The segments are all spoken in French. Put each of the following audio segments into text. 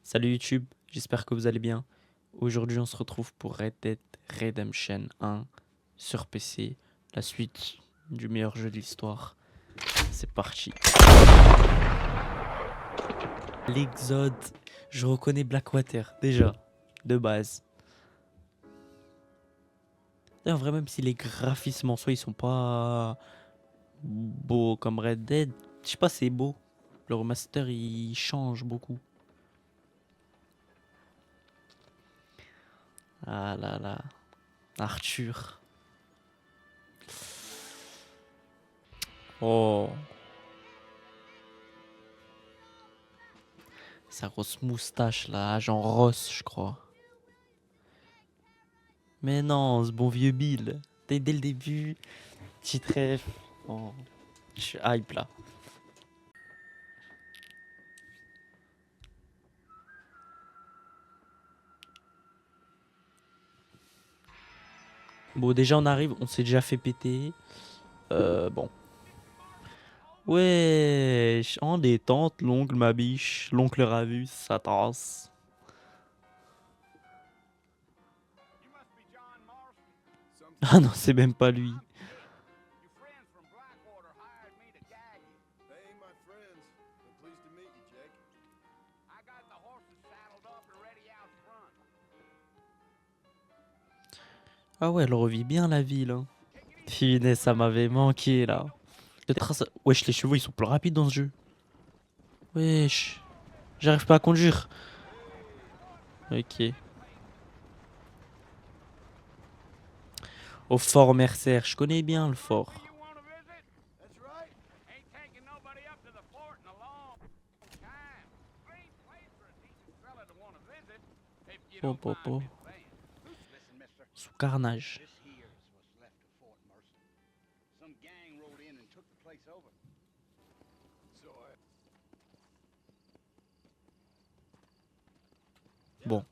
Salut YouTube, j'espère que vous allez bien. Aujourd'hui, on se retrouve pour Red Dead Redemption 1 sur PC, la suite du meilleur jeu de l'histoire. C'est parti. L'Exode, je reconnais Blackwater déjà, de base. Et en vrai, même si les graphismes en soi, ils sont pas beaux comme Red Dead, je sais pas, c'est beau. Le remaster, il change beaucoup. Ah là là, Arthur. Oh, sa grosse moustache là, agent Ross, je crois. Mais non, ce bon vieux Bill. Dès le début, petit rêve. Oh, je suis hype là. Bon, déjà on arrive, on s'est déjà fait péter. Bon. Wesh, en détente, l'oncle ma biche, l'oncle Ravus, sa tasse. Ah non, c'est même pas lui. Ah ouais, elle revit bien la ville. Hein. Finesse, ça m'avait manqué là. Wesh, les chevaux ils sont plus rapides dans ce jeu. Wesh, j'arrive pas à conduire. Ok. Au fort Mercer, je connais bien le fort. Oh, oh, oh. Sous carnage. Bon,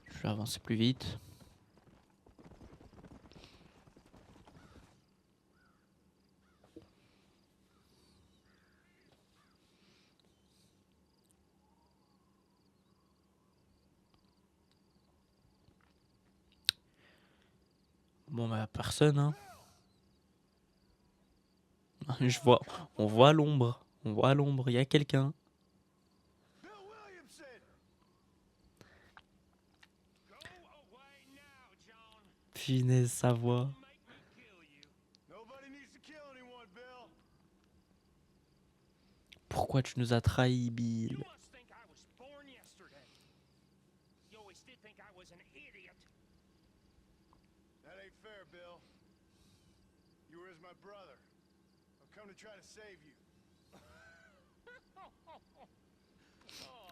je vais avancer plus vite. Bon, bah, personne, hein. Je vois, on voit l'ombre. On voit l'ombre, il y a quelqu'un. Finesse, sa voix. Pourquoi tu nous as trahis, Bill?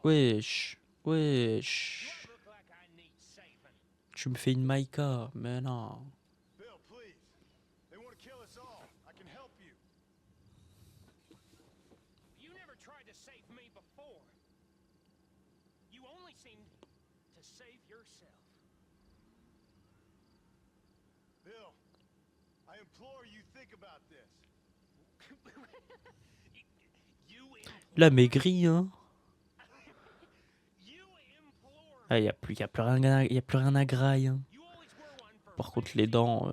Wesh, wesh. Tu me fais une Maïka, mais non. Il a maigri, hein. Ah, y a plus rien, y a plus rien à graille. Hein. Par contre, les dents.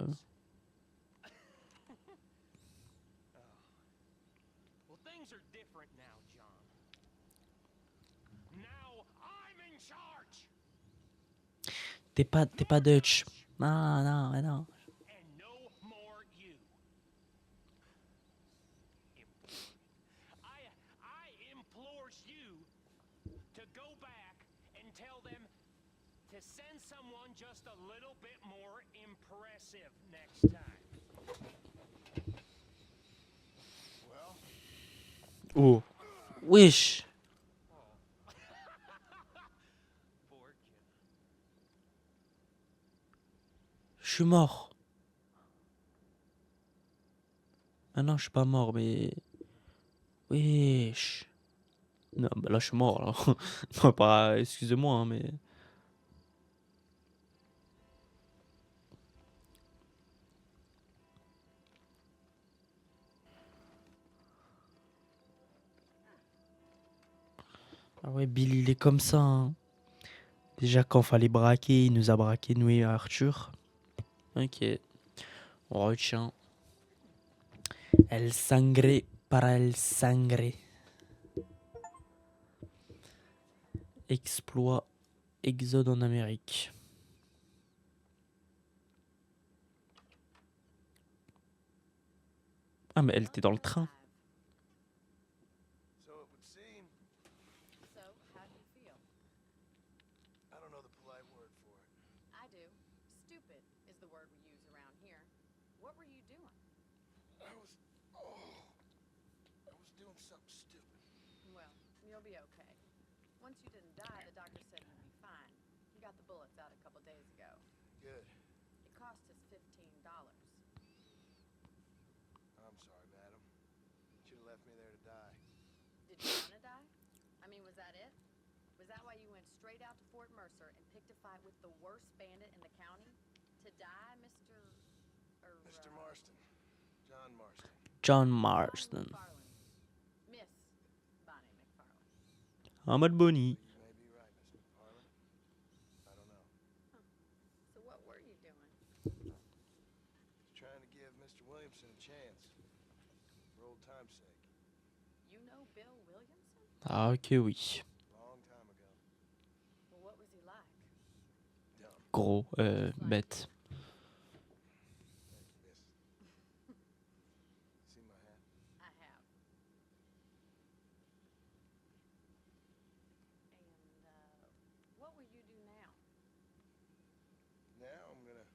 T'es pas Dutch. Non, non, mais non. Oh. Wesh. Je suis mort. Ah non, je suis pas mort, mais. Wesh. Non, bah là, je suis mort, là. Non, pas. Excusez-moi, hein, mais. Ah ouais, Bill, il est comme ça, hein. Déjà, quand fallait braquer, il nous a braqué, nous et Arthur. Ok. On retient. El sangre para el sangre. Exploit. Exode en Amérique. Ah, mais elle était dans le train. So it would seem. So, how do you feel? I don't know the polite word for it. I do. Stupid is the word we use around here. What were you doing? I was doing something stupid. Well, you'll be okay. Once you didn't die, the doctor said you'd be fine. You got the bullets out a couple days ago. Good. It cost us $15. I'm sorry, madam. Should have left me there to die. Did you want to die? I mean, was that it? Was that why you went straight out to Fort Mercer and picked a fight with the worst bandit in the county? To die, Mr. Mr. Marston. John Marston. John Bonnie Marston. McFarlane. Miss Bonnie McFarlane. En mode Bonnie. You may be right, Miss McFarland. I don't know. So what were you doing? Trying to give Mr. Williamson a chance. For old time's sake. You know Bill Williamson? Ah, ok, oui. Long time ago. Well, what was he like? Dumb. Gros, bête. Thank you, miss. See my hat? I have. And, what will you do now? Now I'm gonna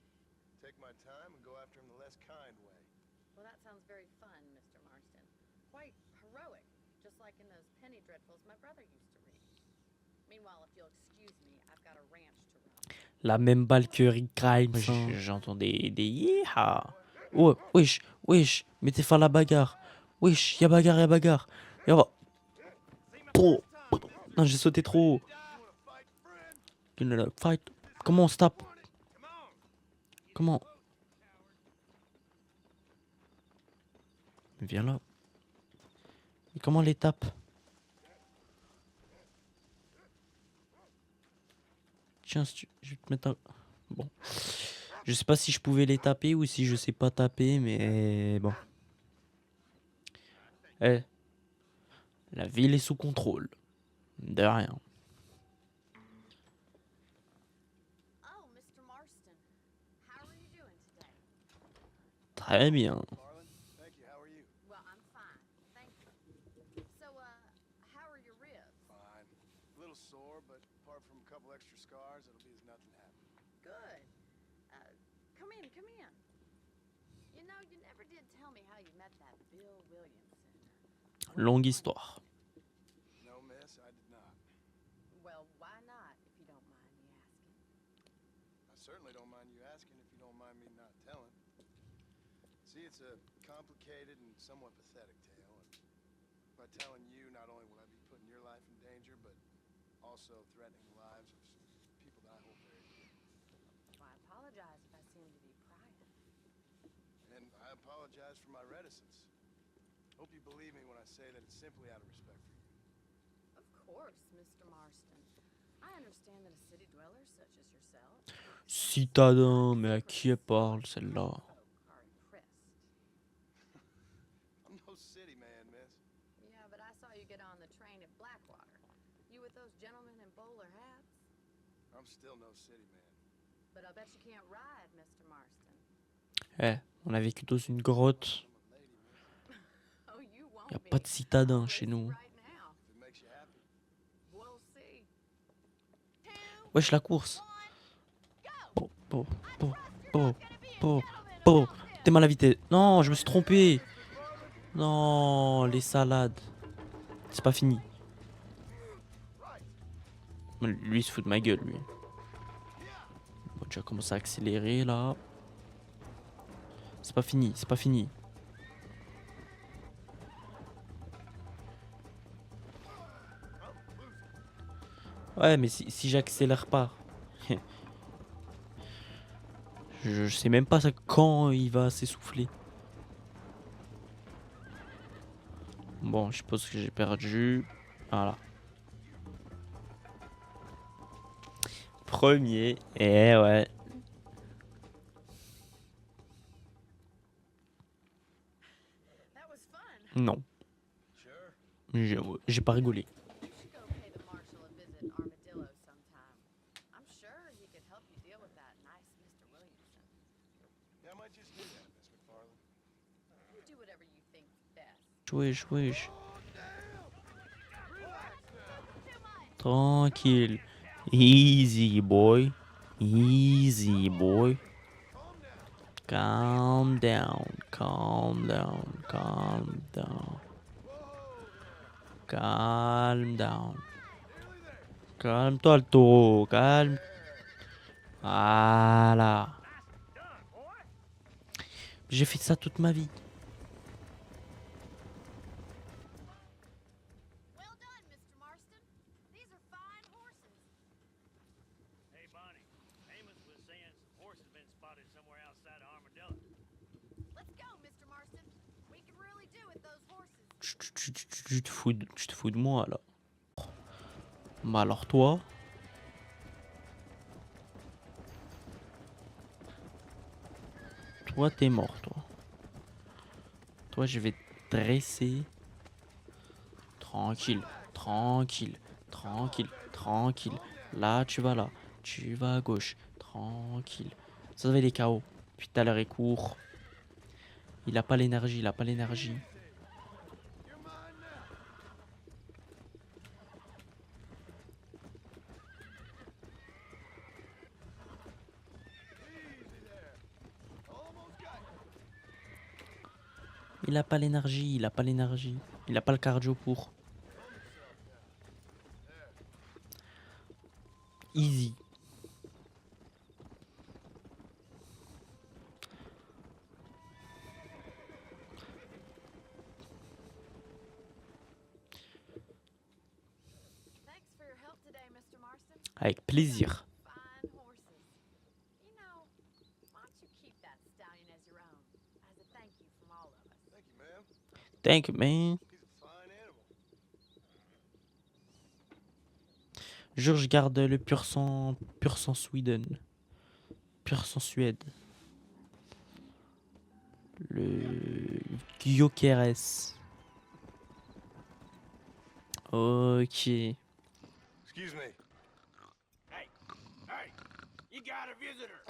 take my time and go after him the less kind way. Well, that sounds very fun, Mr. Marston. Quite heroic, just like in those penny dreadfuls my brother used to read. Meanwhile, if you'll excuse me, I've got a ranch to run. La même balle que Rick Grimes. J'entends des yeeha. Oh, wesh, wesh. Mettez fin à la bagarre. Wesh, y'a bagarre, y'a bagarre. Y'a va. Oh. Non, j'ai sauté trop haut. Fight. Comment on se tape? Comment? Viens là. Et comment on les tape? Tiens, je vais te mettre un... Bon. Je sais pas si je pouvais les taper ou si je sais pas taper, mais bon. Eh. La ville est sous contrôle. De rien. Oh, Mr. Marston, how are you doing today? Très bien. Marlon, thank you. How are you? Well, I'm fine, thank you. So, how are your ribs? Fine. A little sore, but apart from a couple extra scars, it'll be as nothing happened. Good. Come in, come in. You know, you never did tell me how you met that Bill Williamson. Longue histoire. No, miss, I did not. Well, why not, if you don't mind me asking? I certainly don't mind you asking if you don't mind me not telling. See, it's a complicated and somewhat pathetic tale. And by telling you, not only will I be putting your life in danger, but also threatening the lives of people that I hold very dear. Well, I apologize if I seem to be prying. And I apologize for my reticence. Hope you believe me when I say that it's simply out of respect for you. Of course, Mr. Marston. I understand that a city dweller such as yourself... Citadin, mais à qui elle parle celle-là? folk are impressed. I'm no city man, miss. Yeah, but I saw you get on the train at Blackwater. You with those gentlemen in bowler hats? I'm still no city man. But I bet you can't ride, Mr. Marston. Eh, on a vécu dans une grotte. I'm a lady, miss. Oh, you won't Y a be. pas de citadin I'll chez race you nous. right now. If it makes you happy. We'll see. Wesh, la course. Po, po, po, po, po, po. T'es mal invité. Non, je me suis trompé. Non, les salades. C'est pas fini. Lui, il se fout de ma gueule, lui. On va déjà commencer à accélérer, là. C'est pas fini, c'est pas fini. Ouais, mais si j'accélère pas... je sais même pas quand il va s'essouffler. Bon, je suppose que j'ai perdu. Voilà. Premier. Eh ouais. That was fun. Non, Sure. j'ai pas rigolé. You should go pay the marshal a visit in Armadillo sometime. I'm sure he could help you deal with that nice Mr. Williamson. Yeah, I might just do that, Miss McFarland. You do whatever you think's best. Wesh, wesh. Relax now. Tranquille. Easy, boy. Easy, boy. Calm down. Calm down, calm down, calm down. Calme down. Nearly there. Calme-toi le taureau, calme. Voilà. J'ai fait ça toute ma vie. Well done, Mr. Marston. These are fine horses. Hey, Bonnie. Amos was saying some horses been spotted somewhere outside of Armadillo. Let's go, Mr. Marston. We can really do with those horses. Tu te fous de moi là. Bah alors toi. Toi t'es mort toi. Toi je vais te dresser. Tranquille, tranquille, tranquille, tranquille. Là tu vas là. Tu vas à gauche. Tranquille. Ça va les KO. Puis tout à l'heure il court. Il a pas l'énergie, il a pas l'énergie. You're mine now. Easy there. Almost got you. Il a pas l'énergie, il a pas l'énergie. Il a pas le cardio pour. Easy. Thanks for your help today, Mr. Marston. Avec plaisir. Fine horses. You know, why don't you keep that stallion as your own, as a thank you from all of us. Thank you, ma'am. Thank you, man. He's a fine animal. Jure, je garde le pur sang Sweden. Pur sang Suède. Le Gyökeres. Ok. Excuse me. Hey, hey, you got a visitor.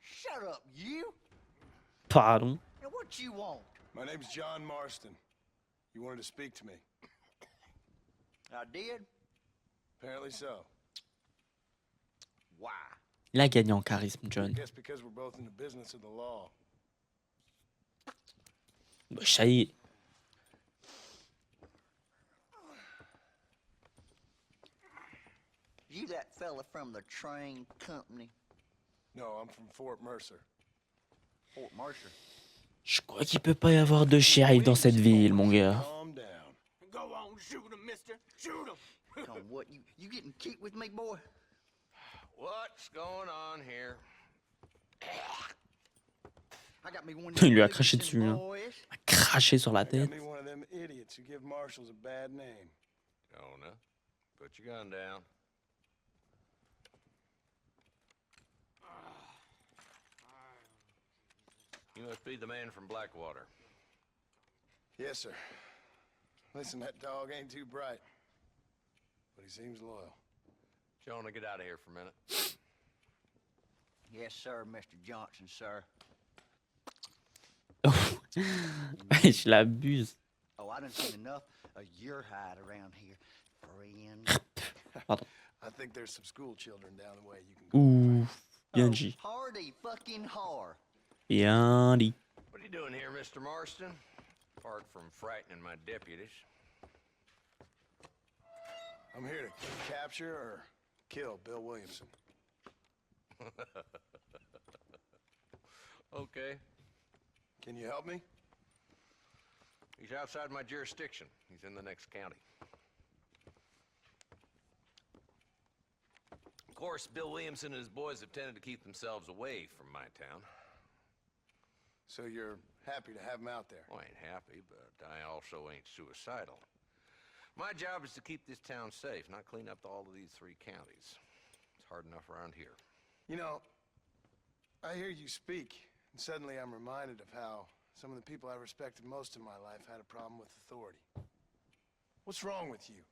Shut up, you! Pardon. Now what you want? My name's John Marston. You wanted to speak to me. I did? Apparently so. Why? Il a gagné en charisme, John. Guess because we're both in the business of the law. Bah, ça y est. You that fella from the train company? No, I'm from Fort Mercer. Fort Mercer. Je crois qu'il peut pas y avoir de shérif dans cette ville, mon gars. Calm down. Go on, shoot him, mister. Shoot him. Come on, what? You getting cute with me, boy? What's going on here? I got me one Il lui a craché dessus, hein. boys. Il a craché sur la I got tête. me one of them idiots who give marshals a bad name. Jonah, put your gun down. You must be the man from Blackwater. Yes, sir. Listen, that dog ain't too bright, but he seems loyal. Jonah, get out of here for a minute. Yes, sir, Mr. Johnson, sir. Je l'abuse. Oh, I done seen enough of your hide around here, friend. I think there's some school children down the way you can go. Ouf. Bien dit. Hardy fucking har. Bien dit. What are you doing here, Mr. Marston? Apart from frightening my deputies. I'm here to capture or kill Bill Williamson. Okay. Can you help me? He's outside my jurisdiction. He's in the next county. Of course, Bill Williamson and his boys have tended to keep themselves away from my town. So you're happy to have him out there. Well, I ain't happy, but I also ain't suicidal. My job is to keep this town safe, not clean up all of these 3 counties. It's hard enough around here. You know, I hear you speak, and suddenly I'm reminded of how some of the people I respected most in my life had a problem with authority. What's wrong with you?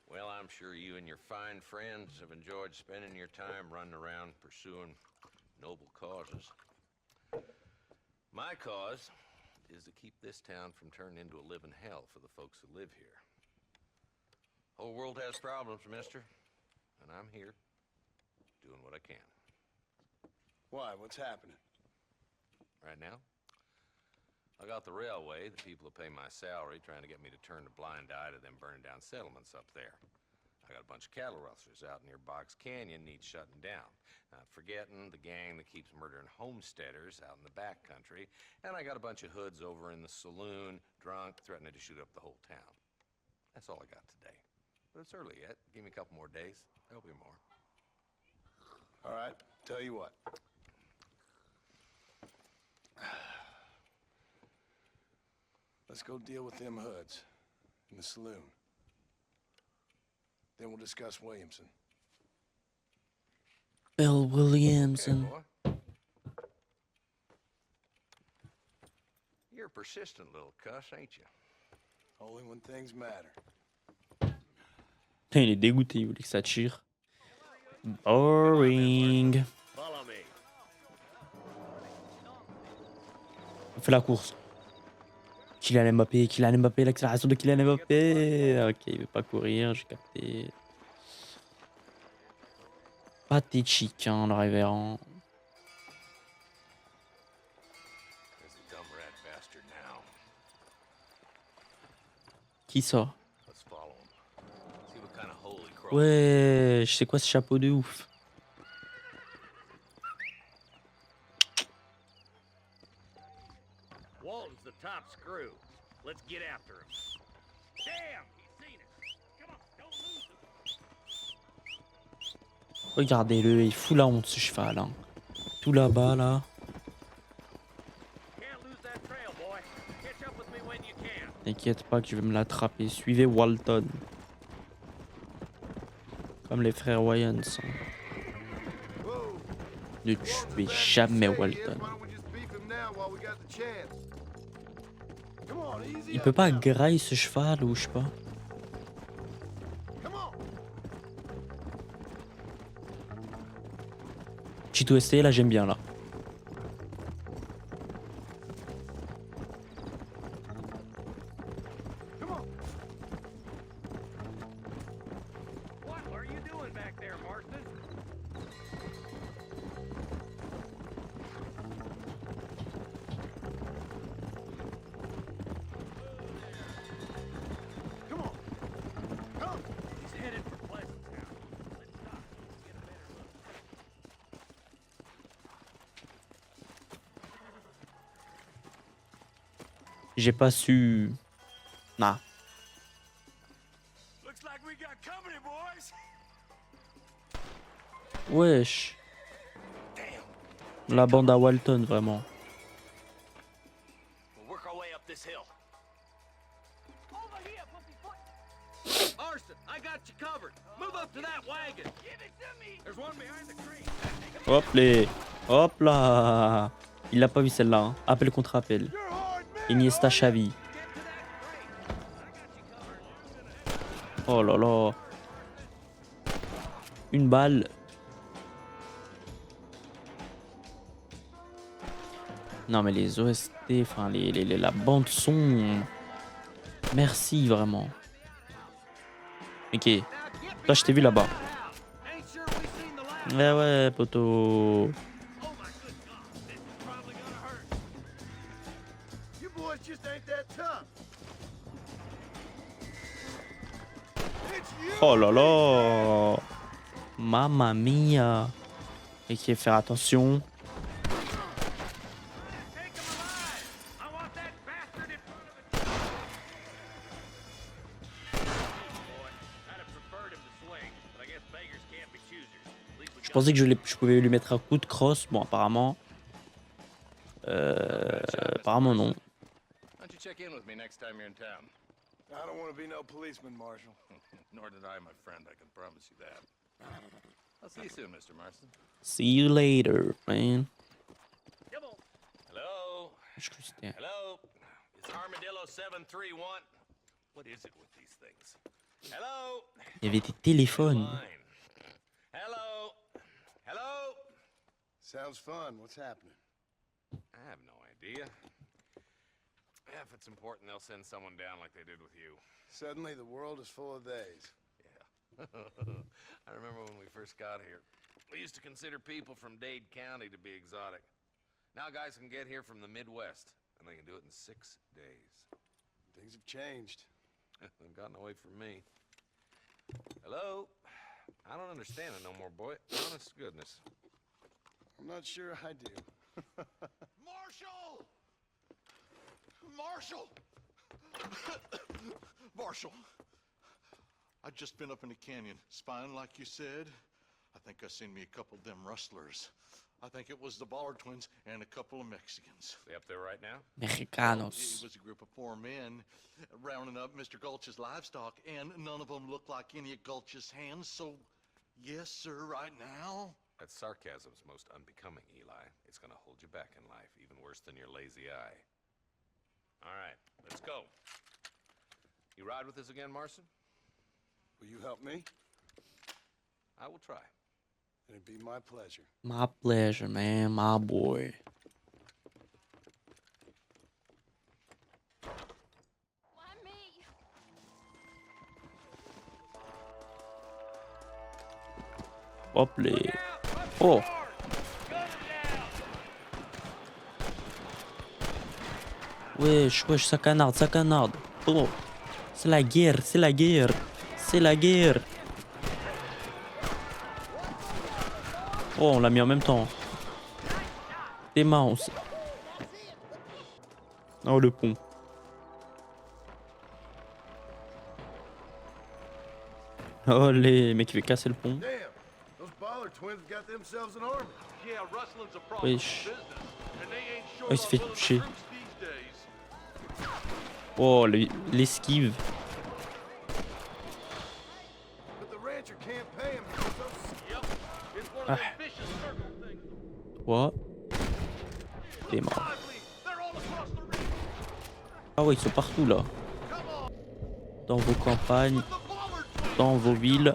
Well, I'm sure you and your fine friends have enjoyed spending your time running around pursuing noble causes. My cause is to keep this town from turning into a living hell for the folks who live here. Whole world has problems, mister, and I'm here doing what I can. Why? What's happening? Right now, I got the railway, the people who pay my salary, trying to get me to turn a blind eye to them burning down settlements up there. I got a bunch of cattle rustlers out near Box Canyon needs shutting down. Not forgetting the gang that keeps murdering homesteaders out in the back country. And I got a bunch of hoods over in the saloon, drunk, threatening to shoot up the whole town. That's all I got today. But it's early yet. Give me a couple more days. There'll be more. All right, tell you what. Let's go deal with them hoods in the saloon. Then we'll discuss Williamson. Bill Okay, Williamson. boy. You're a persistent little cuss, ain't you? Only when things matter. Putain, il est dégoûté, il voulait que ça tire. Boring. Follow me. On fait la course. Kylian Mbappé, l'accélération de Kylian Mbappé. Ok, il veut pas courir, j'ai capté. Pathétique, hein, le révérend. There's a dumb rat bastard now. Qui ça? Let's follow him. See what kind of hole he crawls. Ouais, je sais quoi ce chapeau de ouf. Walton's the top screw. Let's get after him. Damn, he's seen us. Come on, don't lose him. Regardez-le, il fout la honte ce cheval. Hein. Tout là-bas, là. Can't lose that trail, boy. Catch up with me when you can. T'inquiète pas que je vais me l'attraper. Suivez Walton. Comme les frères Wayans. Hein. Ne tuez jamais Walton. Il peut pas grailler ce cheval ou je sais pas. Chito ST, là j'aime bien là. What are you doing back there, Marston? Come on. Come. He's headed for Pleasant Town. Let's stop. Get a better look. J'ai pas su. Nah. Looks like we got company, boys. Wesh. La bande à Walton vraiment. We'll work our way up this hill. Over here, pussyfoot. Marston, I got you covered. Move up to that wagon. Give it to me. There's one behind the tree. Hop les. Hop là. Il a pas vu celle-là. Hein. Appel contre appel. Iniesta Xavi. Oh là là. Une balle. Non mais les OST, enfin la bande son. Merci vraiment. Ok. Toi je t'ai vu là-bas. Ouais ouais poto. You boys just ain't that tough. It's you. Oh là là. Mamma mia. Ok, faire attention. Take him alive. I want that bastard in front of it. Boy, I'd have preferred him to swing, but I guess beggars can't be choosers. At least we Je got pensais que je pouvais lui mettre un coup de crosse. Bon, apparemment, Apparemment non. Why don't you check in with me next time you're in town? I don't want to be no policeman, Marshal. Nor did I, my friend. I can promise you that. I'll see you soon, Mr. Marston. See you later, man. Hello? Je crois que c'était- Hello? It's Armadillo 731. What is it with these things? Hello? Il y avait des téléphones. Line. Hello? Hello? Sounds fun. What's happening? I have no idea. Yeah, if it's important, they'll send someone down like they did with you. Suddenly, the world is full of days. Yeah. I remember when we first got here. We used to consider people from Dade County to be exotic. Now guys can get here from the Midwest, and they can do it in 6 days. Things have changed. They've gotten away from me. Hello? I don't understand it no more, boy. Honest to goodness. I'm not sure I do. Marshall! Marshall! Marshall! I just been up in the canyon, spying like you said. I think I seen me a couple of them rustlers. I think it was the Ballard twins and a couple of Mexicans. They up there right now? It Mexicanos. was a group of 4 men rounding up Mr. Gulch's livestock, and none of them looked like any of Gulch's hands, so yes, sir, right now. That sarcasm's most unbecoming, Eli. It's gonna hold you back in life, even worse than your lazy eye. All right, let's go. You ride with us again, Marston? Will you help me? I will try. It'd be my pleasure. My pleasure, man. My boy. Why me? Hop les. Oh. Wesh, wesh, ça canarde, ça canarde. Oh. C'est la guerre, c'est la guerre. C'est la guerre. Oh, on l'a mis en même temps. T'es marrant. Oh, le pont. Oh, les mecs, il veut casser le pont. Damn! Those Ballard twins got themselves an army. Yeah, rustling's a problem Wesh. business, and they ain't sure Oh, il se fait about toucher. troops these days. Oh, l'esquive. But the rancher can't pay him because those... Yep, it's one of them vicious circle things. Quoi? T'es mort. Lively, they're all across the ridge. Ah ouais, ils sont partout là. Dans vos campagnes, The Ballard twins. dans vos villes.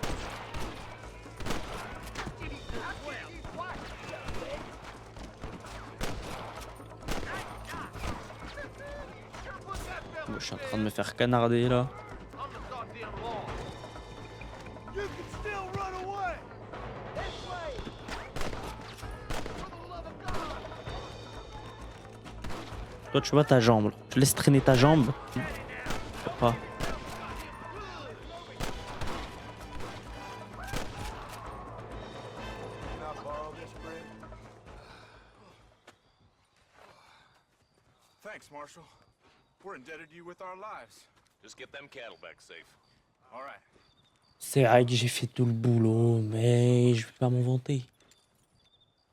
Moi, je suis en train de me faire canarder là. I'm the goddamn law. You can still run away! This way! For the love of God. Toi, tu vois ta jambe. Là. Tu laisses traîner ta jambe. Je sais pas. Can I borrow this bridge? Thanks, Marshal. We're indebted to you with our lives. Just get them cattle back safe. All right. C'est vrai que j'ai fait tout le boulot, mais je vais pas m'en vanter.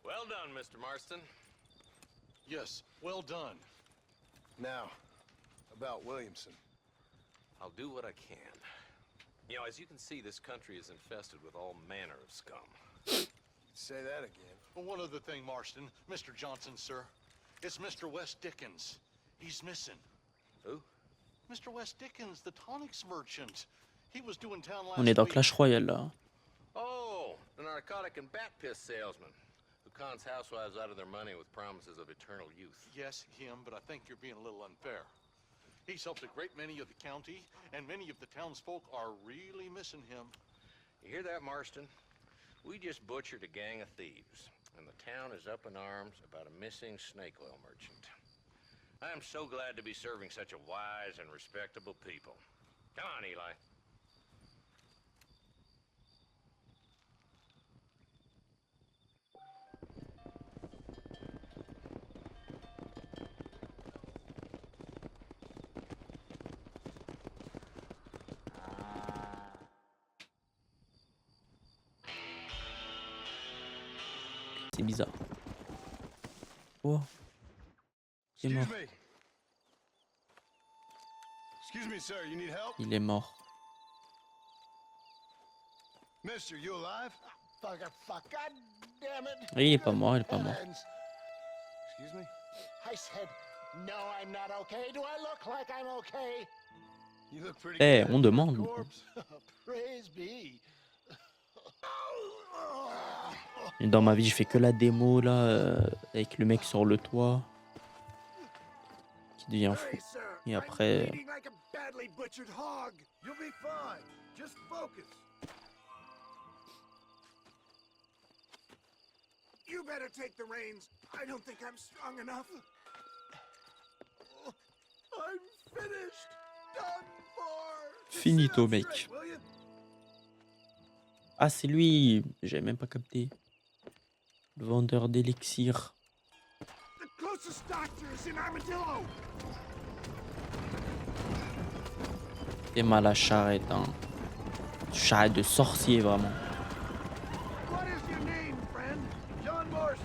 Well done, Mr. Marston. Yes, well done. Now, about Williamson. I'll do what I can. You know, as you can see, this country is infested with all manner of scum. Say that again. Well, one other thing, Marston. Mr. Johnson, sir. It's Mr. West Dickens. He's missing. Who? Mr. West Dickens, the tonics merchant. He was doing town last On est dans week. Clash Royale là. Oh, the narcotic and bat piss salesman who cons housewives out of their money with promises of eternal youth. Yes, him, but I think you're being a little unfair. He's helped a great many of the county, and many of the townsfolk are really missing him. You hear that, Marston? We just butchered a gang of thieves, and the town is up in arms about a missing snake oil merchant. I am so glad to be serving such a wise and respectable people. Come on, Eli. C'est bizarre. Oh. Il est mort. Excuse me. Excuse me, sir. You need help? Il est mort. Mister, you alive? Fuck, God damn it. Il est pas mort, il est pas mort. Heavens. Excuse me? I said, no, I'm not okay. Do I look like I'm okay? You look pretty Eh, good. on demande. Corpse. Praise be. Et dans ma vie, je fais que la démo là, avec le mec sur le toit qui devient fou. Hey, sir. Et I'm après, bleeding like a badly butchered hog. You'll be fine. Just focus. You better take the reins. I don't think I'm strong enough. I'm finished. Done for. Just Finito, sit up mec. straight, will you? Ah, c'est lui. J'avais même pas capté. Le vendeur d'élixir. The closest doctor is in Armadillo. Et mal la charrette, hein. Charrette de sorcier, vraiment. What is your name, friend? John Marston.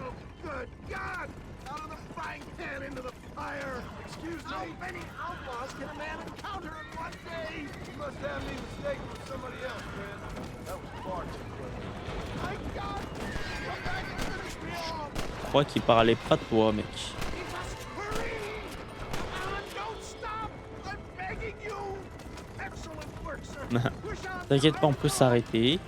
Oh, good God! Out of the frying pan into the fire. Excuse me. How many outlaws can a man encounter in one day? You must have me mistaken with somebody else, friend. That was far too quick. My God! Come back and finish me off! Je crois qu'il parlait pas de toi, mec. We must hurry! Come on, don't stop! I'm begging you! Excellent work, sir. Push on. T'inquiète pas, on peut s'arrêter.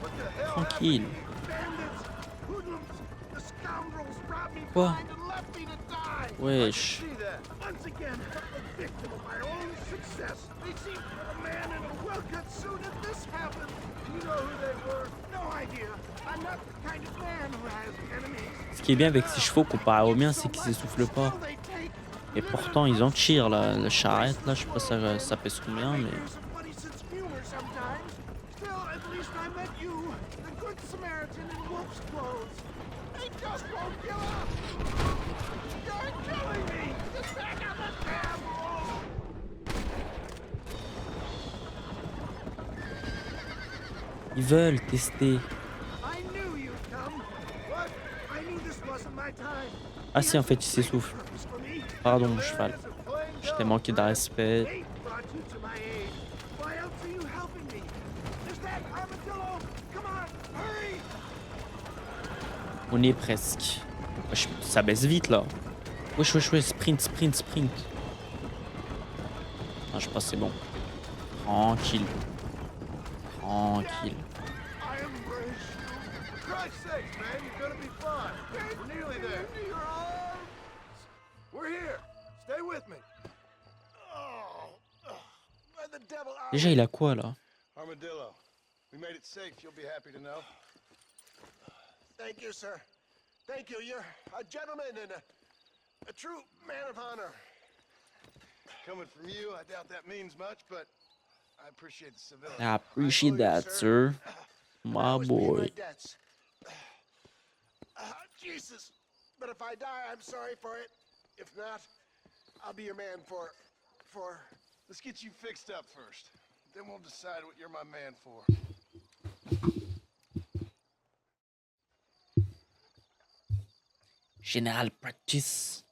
What the hell Tranquille. happened to you? Bandits, hoodlums, the scoundrels robbed me Quoi? blind and left me to die. Wesh. See that? Once again, a victim of my own success. They seemed a man in a well-cut suit and this happened. Do you know who they were? No idea. I'm not the kind of man who has enemies. Ce qui est bien avec ces chevaux comparé aux miens, c'est qu'ils s'essoufflent pas. They take. Et pourtant, ils en tirent, la charrette, là. Je sais pas ça pèse combien, mais... There's a funny sense of humor sometimes. Still, at least I met you, the good Samaritan in wolf's clothes. They just won't give up. You're killing me. Get back on the damn road. Ils veulent tester. I knew you'd come. What? I knew this wasn't my time. Ah si, en fait, il s'essouffle. Purpose for me. Pardon, mon cheval. As a plain Je t'ai dog. manqué de respect. Fate brought you to my aid. Why else are you helping me? There's that armadillo. Come on, hurry. On y est presque. Wesh, ça baisse vite, là. Wesh, wesh, wesh, sprint, sprint, sprint. Ah, je pense que c'est bon. Tranquille. Tranquille. I embrace you. For Christ's sake, man, you're gonna be fine. We're nearly there. We're here. Stay with me. Oh, where the devil are Déjà, il a quoi, là? Armadillo. We made it safe. You'll be happy to know. Thank you, sir. Thank you. You're a gentleman and a true man of honor. Coming from you, I doubt that means much, but I appreciate the civility. I appreciate that, sir. My always pay my boy. debts. Jesus. But if I die, I'm sorry for it. If not, I'll be your man for... Let's get you fixed up first. Then we'll decide what you're my man for. General practice.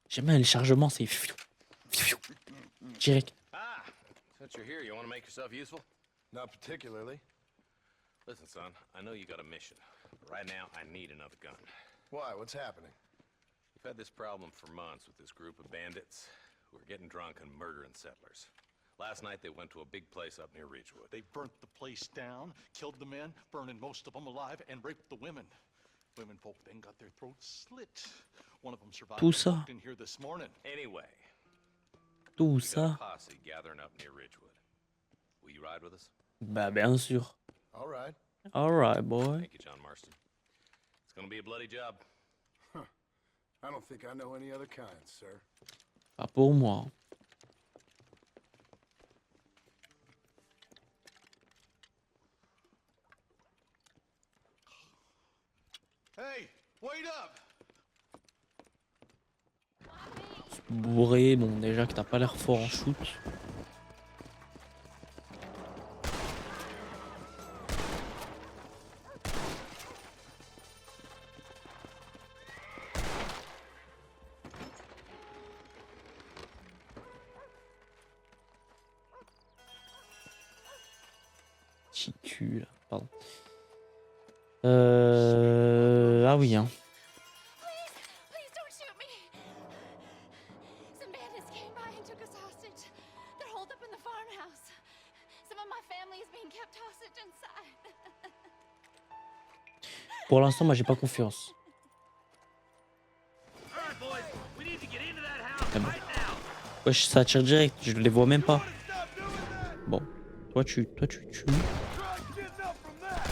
J'aime bien le chargement, c'est direct. Ah, since you're here, you want to make yourself useful? Not particularly. Listen, son, I know you got a mission, but right now I need another gun. Why? What's happening? We've had this problem for months with this group of bandits who are getting drunk and murdering settlers. Last night they went to a big place up near Ridgewood. They burnt the place down, killed the men, burning most of them alive, and raped the women. Women folk then got their throats slit. One of them survived. Tout and ça. walked in here this morning. Anyway, Tout we got ça. a posse gathering up near Ridgewood. Will you ride with us? Bah, bien sûr. All right. Alright, boy. Thank you, John Marston. It's gonna be a bloody job. I don't think I know any other kind, sir. Pas pour moi. Hey, wait up! Bourré, bon, déjà que t'as pas l'air fort en shoot. petit cul là. Pardon. Ah oui, hein. Please don't shoot me. Some bandits came by and took us hostage. They're holed up in the farmhouse. Some of my family is being kept hostage inside. Pour l'instant, moi j'ai pas confiance. All right, boys. We need to get into that house Ah bon. right now. Wesh, ça tire direct, je les vois même pas. Stop doing that! Bon, toi tu tues. Try getting up from that!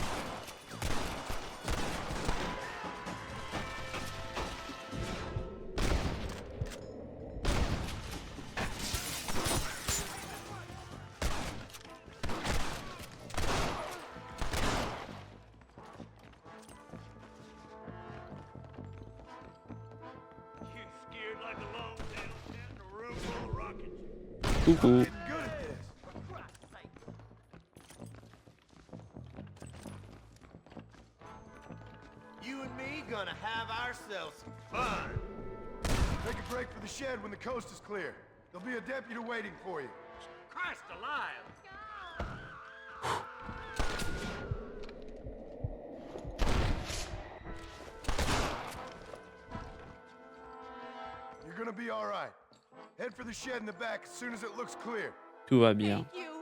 You scared like a long tail in a room full of rockets. Coucou. Getting good at this. You and me gonna have ourselves some fun. Take a break for the shed when the coast is clear. There'll be a deputy waiting for you. Christ alive. You're gonna be all right. Head for the shed in the back as soon as it looks clear. Tout va bien. Thank you.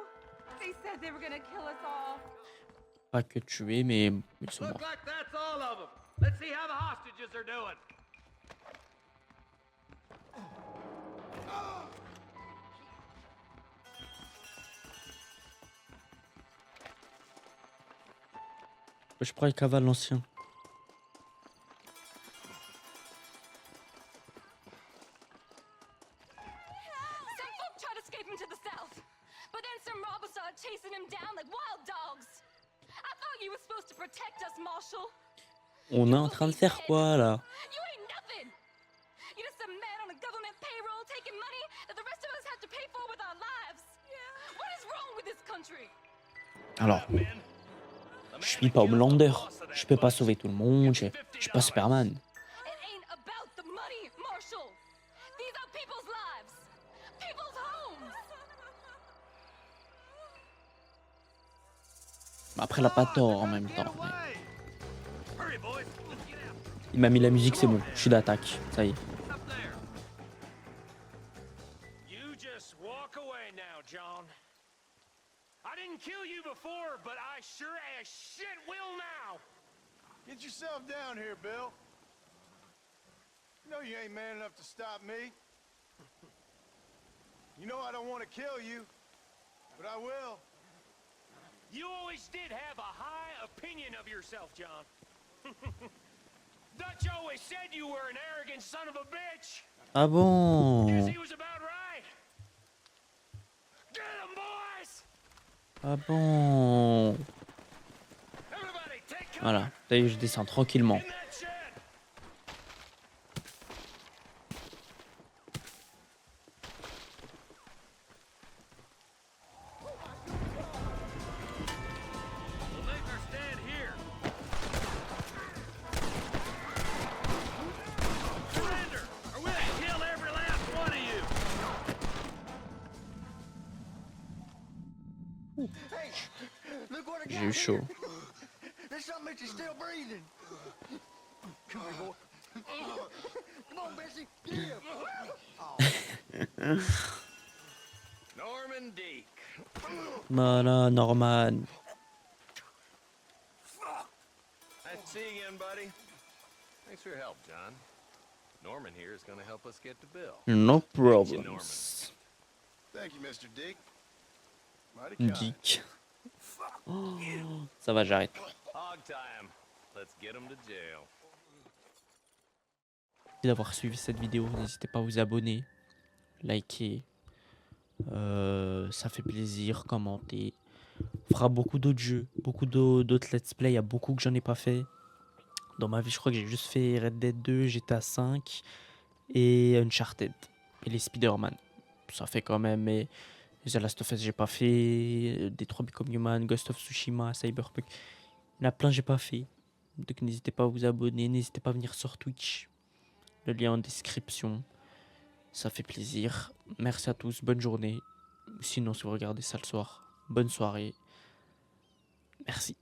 They said they were gonna kill us all. Pas que tuer, mais ils sont Look morts. like that's all of them. Let's see how the hostages are doing. Je prends le cavale l'ancien. Some folk tried to escape him to the south, but then some robbers started chasing him down like wild dogs. I thought you were supposed to protect us, Marshal. On est en train de faire quoi là? You ain't nothing. You're just a man on a government payroll taking money that the rest of us have to pay for with our lives. What is wrong with this country? Alors, je suis pas Homelander. Je peux pas sauver tout le monde. Je suis pas Superman. It ain't about the money, Marshal. These are people's lives, people's homes. Après, il a pas tort en même temps. mais Hurry, boys. Let's get out. Il m'a mis la musique, c'est bon. Je suis d'attaque. Ça y est. Up there. You just walk away now, John. I didn't kill you before, but I sure as shit will now. Get yourself down here, Bill. You know you ain't man enough to stop me. You know I don't want to kill you, but I will. You always did have a high opinion of yourself, John. Dutch always said you were an arrogant son of a bitch. Ah bon? Guess he was about right. Get him, boys! Ah bon? Everybody, take cover Voilà. Ça y est, je descends tranquillement. in that shed. We'll make our stand here. Surrender, or we'll kill every last one of you. Hey, look what I got J'ai eu chaud. here. There's something that you're still breathing. Come here, boy. Come on, Bessie. Yeah. Norman Deek. Voilà, Norman. Nice to see you again, buddy. Thanks for your help, John. Norman here is going to help us get to Bill. No Thank you, Norman. problems. Thank you, Mr. Dick. Mighty kind. Geek. Oh, ça va, j'arrête. Hog time. Let's get him to jail. Merci d'avoir suivi cette vidéo. N'hésitez pas à vous abonner, liker. Ça fait plaisir, commenter. On fera beaucoup d'autres jeux, beaucoup d'autres let's play. Il y a beaucoup que j'en ai pas fait. Dans ma vie, je crois que j'ai juste fait Red Dead 2, GTA 5 et Uncharted. Et les Spider-Man. Ça fait quand même. Mais les The Last of Us, j'ai pas fait. Detroit Become Human, Ghost of Tsushima, Cyberpunk. Il y en a plein que j'ai pas fait. Donc n'hésitez pas à vous abonner. N'hésitez pas à venir sur Twitch. Le lien en description. Ça fait plaisir. Merci à tous. Bonne journée. Sinon, si vous regardez ça le soir, bonne soirée. Merci.